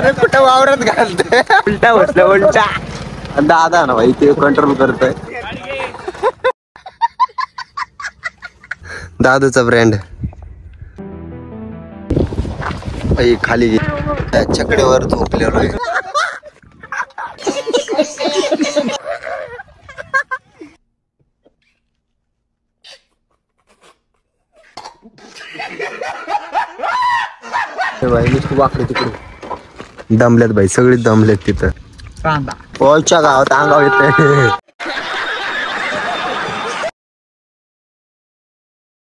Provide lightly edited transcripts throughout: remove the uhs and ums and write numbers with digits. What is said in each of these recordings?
अरे कुठं वावरात घालतोय उलटा बसला उलटा दादा ना भाई ते कंट्रोल करतोय दादूचा ब्रँड खाली छकड्यावर झोपलेलो आहे भाई नुसतं वाकडे तिकडे दमल्यात भाई सगळी दमल्यात तिथं पोहच्या गावात अंगाव येत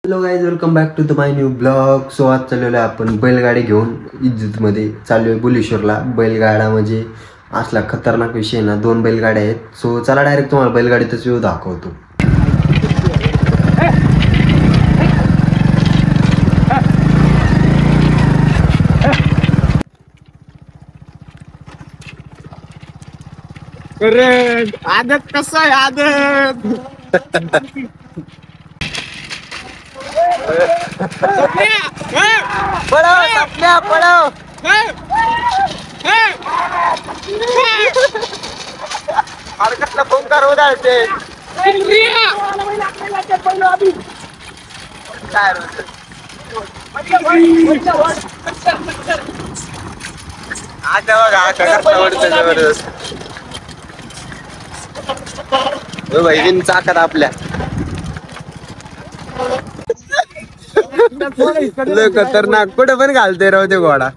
hello guys welcome back to the my new blog. So आज चाललेलो आहे आपण बैलगाडी घेऊन इज्जतमध्ये चाललो आहे बुलेश्वरला. बैलगाडा म्हणजे असला खतरनाक विषय ना, 2 बैलगाड्या आहेत. सो चला डायरेक्ट तुम्हाला बैलगाडीतच व्ह्यू दाखवतो. आदत कसं आहे आदत पळव कसला फोनकार उदाहरते आता बघा जबरदस्त बहिणी चाकत आपल्या खतरनाक कुठे पण घालते राव ते घोडा.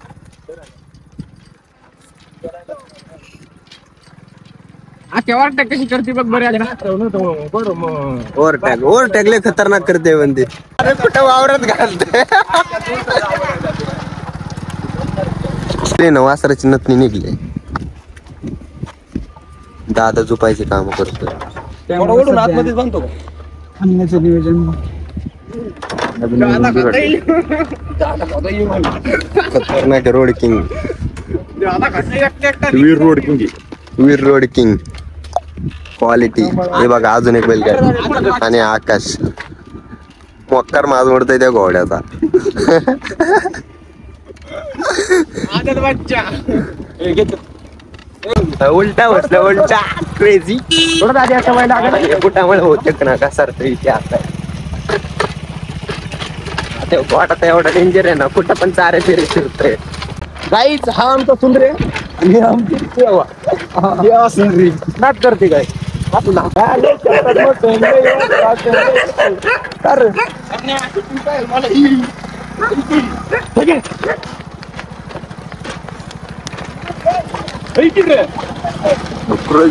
कशी करते बघ बरं ओव्हरटॅक लय खतरनाक करते म्हणते. अरे कुठं वावरात घालते ते ना वासराची नथनी निघले. दादा झोपायचे काम करतोय आतमध्ये बांधतो नियोजन खतरनाक रोड किंग वीर रोड किंग क्वालिटी. हे बघा अजून एक बैलगाडी आणि आकाश मोक्कार माज मोडतोय त्या घोड्याचा. उलटा बसला उलटा क्रेझी बुटामुळे होते ना का सर तरी ते आता वाटत एवढा डेंजर आहे ना, कुठं पण चारे फिरे फिरतोय. गाईच हा आमचा सुंदरे आणि आमची देवा सुंदरी नाट करते काय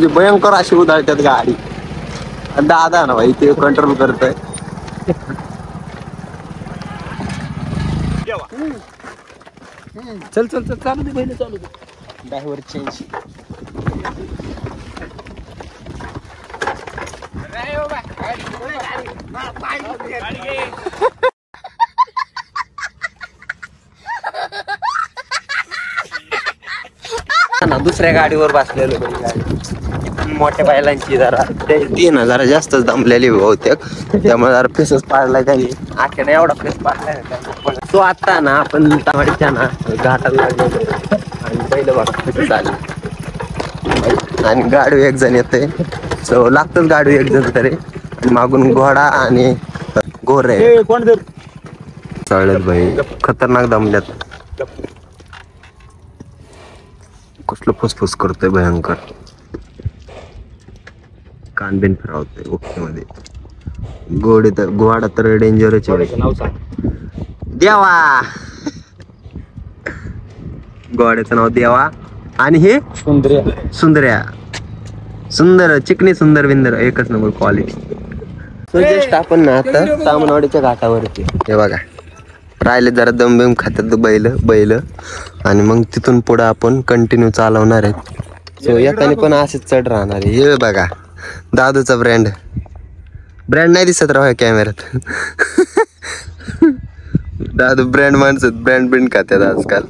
भयंकर अशी उधाळतात गाडी. दादा ना भाई ते कंट्रोल करतोय. चल चल चल चालू दे पहिले चालू दे. ड्रायव्हर चेंज ना दुसऱ्या गाडीवर बसलेलो मोठ्या बैलांची जरा ती ना जरा जास्तच दमलेली बहुतेक, त्यामुळे जरा फेसच पाडलाय त्यांनी. आख्याने एवढा फेस पाडलाय. तो आता ना आपण तामाडीच्या ना घाटाला लागलो आणि पहिलं बघा कसं चाललं आणि गाडी एक जण येते. सो लागतच गाडी एक जण तरी. मागून घोडा आणि गोरे चालत भाई खतरनाक दमल्यात. कसलं फुसफुस करतोय भयंकर. कानबिन फिरवतोय ओके मध्ये. घोडा तर डेंजरच आहे. देवा घोड्याचं नाव देवा आणि हे सुंदर्या सुंदर चिकनी सुंदर विंदर एकच नंबर क्वालिटी. सो जस्ट आपण ना आता तामनवाडीच्या घाटावरती हे बघा राहिले जरा दमबिम खातात बैल आणि मग तिथून पुढे आपण कंटिन्यू चालवणार आहेत. सो याने पण असेच चढ राहणार आहे. हे बघा दादूचा ब्रँड नाही दिसत राव कॅमेऱ्यात. दादू ब्रँड माणसं ब्रँड खात्यात आजकाल.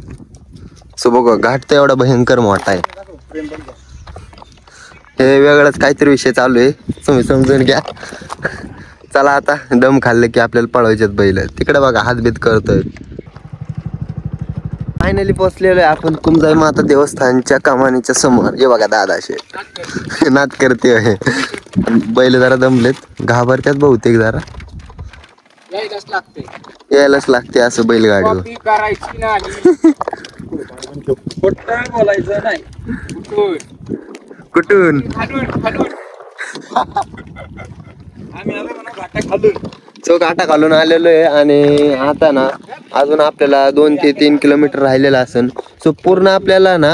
सो बघा घाट तर एवढा भयंकर मोठा आहे. हे वेगळंच काहीतरी विषय चालू आहे, तुम्ही समजून घ्या. चला आता दम खाल्ले की आपल्याला पळवायचेत बैल. तिकडे बघा हातबीत करतोय. फायनली पोहोचलेलो आहे आपण कुमजाई माता देवस्थानच्या कमानीच्या समोर. हे बघा दादा असे नाद करते आहे. बैल जरा दमलेत, घाबरत्यात बहुतेक जरा. यायलाच लागते असं बैलगाडीवर. बोलायचं नाही. कुठून चौक आटा घालून आलेलो आहे आणि आता ना अजून आपल्याला 2 ते 3 किलोमीटर राहिलेला असेल. सो पूर्ण आपल्याला ना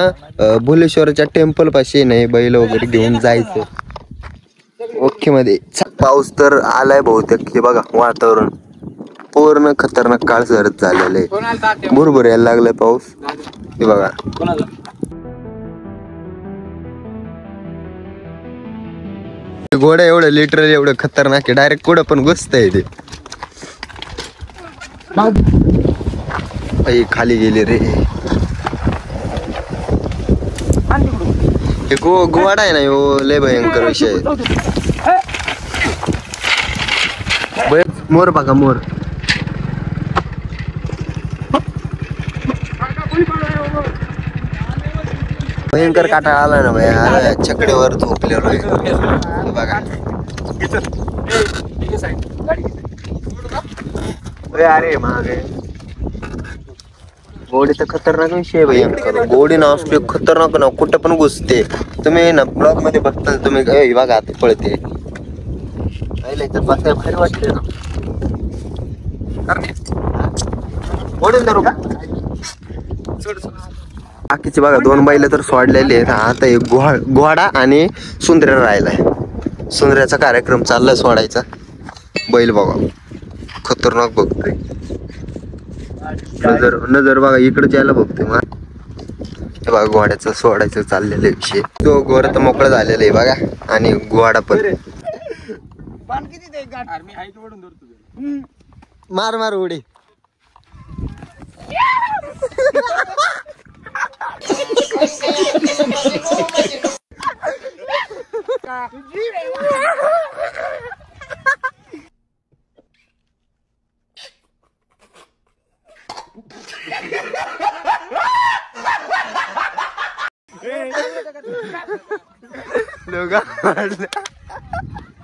भुलेश्वरच्या टेम्पल पाशी नाही बैल वगैरे घेऊन जायचं. ओके मध्ये पाऊस तर आलाय बहुतेक. हे बघा वातावरण पूर्ण खतरनाक काळ सरत झालेलं आहे. भरपूर यायला लागलाय पाऊस. हे बघा घोडा एवढं लिटरली एवढं खतरनाक आहे. डायरेक्ट कुठं पण घुसतंय ते. खाली गेले रे. हे घोडा आहे ना हो लय भयंकर विषय. मोर बघा मोर. भयंकर काटा आला ना भया. छकड्यावर झोपलेलो आहे बघा. अरे मागे गोडी तर खतरनाक विषय भयंकर. गोडी ना असते खतरनाक ना कुठं पण घुसते. तुम्ही ना ब्लॉग मध्ये बघता तुम्ही बघा आता पळते. तर बसायला भारी वाटते ना. ओढून धरू का. बाकीचे बघा 2 बैल तर सोडलेले आहेत. आता एक घोडा आणि सुंदऱ्या राहिलाय. सुंदऱ्याचा कार्यक्रम चाललाय सोडायचा. बैल बघा खतरनाक बघतोय. नजर बघा इकडे जायला बघतोय. हे बघा घोड्याचं सोडायचं चाललेलं विषय. तो घोडा तर मोकळा झालेला आहे बघा आणि घोडा पण. मार मार उडी.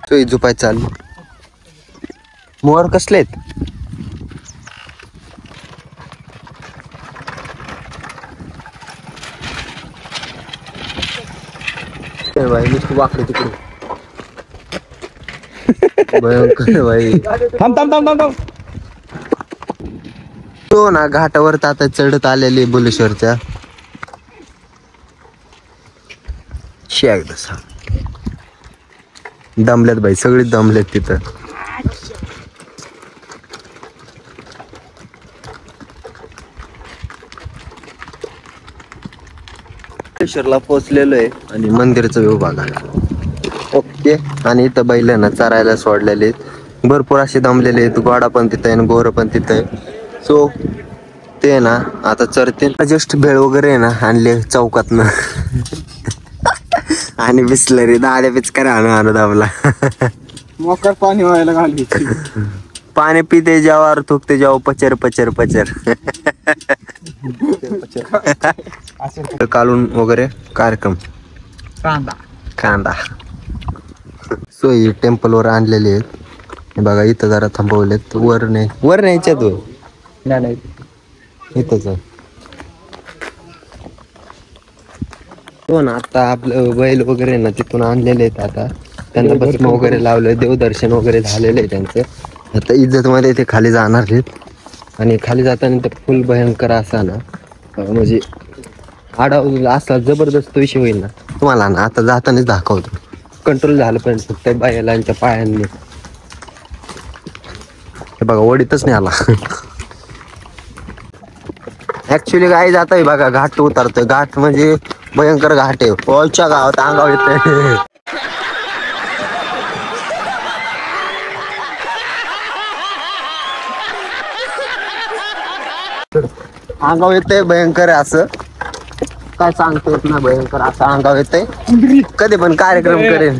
तो झोपाय चालू. मोर कसलेत. भाई नुसतं वाकडे तिकडे. भयंकर भाई. थांब थांब थांब थांब थांब. तो ना घाटावर आता चढत आलेली भुलेश्वरच्या. दमल्यात भाई सगळी दमल्यात तिथं. भुलेश्वरला पोहोचलेलो आहे आणि मंदिरचा व्यू बघा. ओके आणि इथं बैलांना चरायला सोडलेले आहेत. भरपूर असे दमलेले आहेत. घोडा पण तिथं आहे आणि गोर पण तिथं आहे. सो ते ना आता चरतील. जस्ट भेळ वगैरे आहे ना आणले चौकातनं आणि बिसलरी दाड्या पिचकार आणू दाबला. मोकर पाणी व्हायला घाली. पाणी पिते जावर थुकते जाव पचर पचर पचर. कालून वगैरे कार्यक्रम कांदा. सो ही टेम्पल वर आणलेले आहेत. बघा इथं जरा थांबवलेत. वर न्यायच्या तू नाही इथंच आहे. हो ना आता आपलं बैल वगैरे ना तिथून आणलेले आहेत. आता त्यांना भस्म वगैरे लावलंय. देवदर्शन वगैरे झालेलं आहे त्यांचं. आता इज्जत मध्ये ते खाली जाणार आहेत आणि खाली जाताना तर फुल भयंकर असा ना म्हणजे आडाव असा जबरदस्त विषय होईल ना तुम्हाला ना. आता जातानाच दाखवतो. कंट्रोल झालं पण फक्त बैलांच्या पायांनी. हे बघा ओढीतच नाही आला. ऍक्च्युली काय जात आहे बघा. घाट उतरतोय. घाट म्हणजे भयंकर घाट आहे. पॉलच्या गावात अंगाव येते. अंगाव येते भयंकर असं काय सांगता येत ना. भयंकर असं अंगाव येते. कधी पण कार्यक्रम करेल.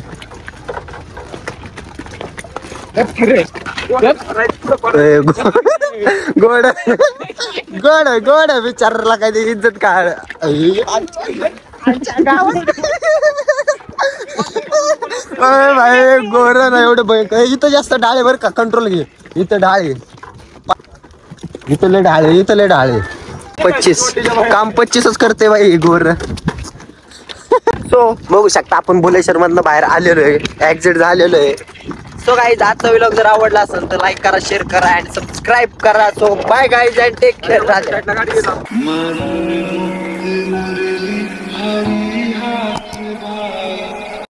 गोड गोड गोड विचारला काय ते इज्जत काढ भाई गोर ना एवढं भयंकर इथं जास्त डाळे बर का कंट्रोल घे इथं डाळे इथं लय डाळे 25 काम 25च करते बाई गोर सो बघू शकता आपण भुलेश्वर मधनं बाहेर आलेलो आहे एक्झिट झालेलो आहे सो गाईज आजचा व्लॉग जर आवडला असेल तर लाईक करा शेअर करा अँड सबस्क्राईब करा so bye guys and take care